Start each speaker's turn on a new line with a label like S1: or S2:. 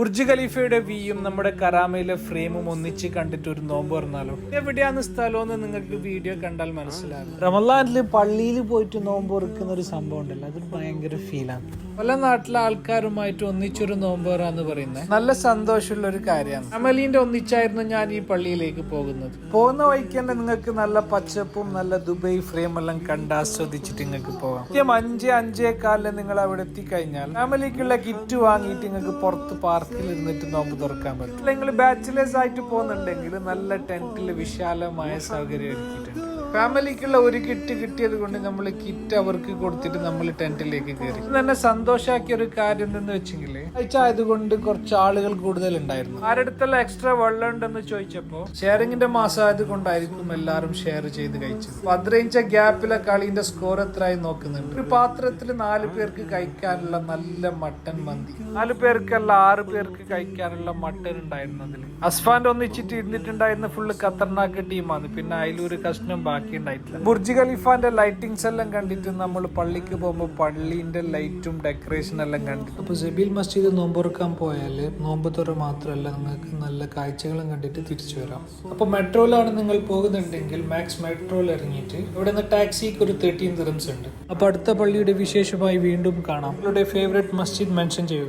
S1: Burj ഖലീഫയുടെ വ്യൂയും നമ്മുടെ കറാമയിലെ ഫ്രെയിമും ഒന്നിച്ച് കണ്ടിട്ട് ഒരു നോമ്പ് പറഞ്ഞാലോ. എവിടെയാണ് സ്ഥലമെന്ന് നിങ്ങൾക്ക് വീഡിയോ കണ്ടാൽ മനസ്സിലാകും. റമളാനില് പള്ളിയിൽ പോയിട്ട് നോമ്പ് തുറക്കുന്ന ഒരു സംഭവം ഉണ്ടല്ലോ, അതൊരു ഭയങ്കര ഫീലാണ്. പല നാട്ടിലെ ആൾക്കാരുമായിട്ട് ഒന്നിച്ചൊരു നോമ്പ് തുറന്ന് പറയുന്നത് നല്ല സന്തോഷമുള്ള ഒരു കാര്യമാണ്. ഫാമിലിന്റെ ഒന്നിച്ചായിരുന്നു ഞാൻ ഈ പള്ളിയിലേക്ക് പോകുന്ന വഴിക്ക് തന്നെ നിങ്ങൾക്ക് നല്ല പച്ചപ്പും നല്ല ദുബൈ ഫ്രെയിം എല്ലാം കണ്ട് ആസ്വദിച്ചിട്ട് നിങ്ങൾക്ക് പോകാം. 5-5:15 നിങ്ങൾ അവിടെ എത്തിക്കഴിഞ്ഞാൽ ഫാമിലിക്കുള്ള കിറ്റ് വാങ്ങിയിട്ട് നിങ്ങൾക്ക് പുറത്ത് പാർക്കിൽ ഇരുന്നിട്ട് നോമ്പ് തുറക്കാൻ പറ്റും. നിങ്ങൾ ബാച്ചിലേഴ്സ് ആയിട്ട് പോകുന്നുണ്ടെങ്കിൽ നല്ല ടെന്റിൽ വിശാലമായ സൗകര്യം ഒരുക്കിയിട്ടുണ്ട്. ഫാമിലിക്കുള്ള ഒരു കിറ്റ് കിട്ടിയത് കൊണ്ട് നമ്മൾ കിറ്റ് അവർക്ക് കൊടുത്തിട്ട് നമ്മൾ ടെന്റിലേക്ക് കയറി. തന്നെ സന്തോഷാക്കിയ ഒരു കാര്യം എന്തെന്ന് വെച്ചെങ്കിൽ ആയതുകൊണ്ട് കുറച്ച് ആളുകൾ കൂടുതൽ ഉണ്ടായിരുന്നു. ആരടുത്തുള്ള എക്സ്ട്രാ വെള്ളം ഉണ്ടെന്ന് ചോദിച്ചപ്പോ ഷെയറിങ്ങിന്റെ മാസം ആയതുകൊണ്ടായിരിക്കും എല്ലാവരും ഷെയർ ചെയ്ത് കഴിച്ചത്. 15 ഗ്യാപ്പിലെ കളിന്റെ സ്കോർ എത്രയായി നോക്കുന്നുണ്ട്. ഒരു പാത്രത്തിൽ 4 പേർക്ക് കഴിക്കാനുള്ള നല്ല മട്ടൻ മന്തി, 4 പേർക്കല്ല 6 പേർക്ക് കഴിക്കാനുള്ള മട്ടൻ ഉണ്ടായിരുന്നു. അതിൽ അസ്ഫാന്റെ ഒന്നിച്ചിട്ട് ഇരുന്നിട്ടുണ്ടായിരുന്ന ഫുള്ള് ഖത്തർനാക്ക് ടീമാണ്. പിന്നെ അതിലൊരു കഷ്ണം ബാക്കി ഉണ്ടായിട്ടില്ല. ബുർജ് ഖലീഫാന്റെ ലൈറ്റിംഗ്സ് എല്ലാം കണ്ടിട്ട് നമ്മൾ പള്ളിക്ക് പോകുമ്പോൾ പള്ളിന്റെ ലൈറ്റും ഡെക്കറേഷൻ എല്ലാം കണ്ടിട്ട് അപ്പൊ സബീൽ മസ്ജിദ് നോമ്പുറക്കാൻ പോയാല് നോമ്പ് തുറ മാത്രമല്ല നിങ്ങൾക്ക് നല്ല കാഴ്ചകളും കണ്ടിട്ട് തിരിച്ചു വരാം. അപ്പൊ മെട്രോയിലാണ് നിങ്ങൾ പോകുന്നുണ്ടെങ്കിൽ മാക്സ് മെട്രോയിൽ ഇറങ്ങിയിട്ട് ഇവിടെ നിന്ന് ടാക്സിക്ക് ഒരു 13 ദിർഹംസ് ഉണ്ട്. അപ്പൊ അടുത്ത പള്ളിയുടെ വിശേഷമായി വീണ്ടും കാണാം. നിങ്ങളുടെ ഫേവറേറ്റ് മസ്ജിദ് മെൻഷൻ ചെയ്യുക.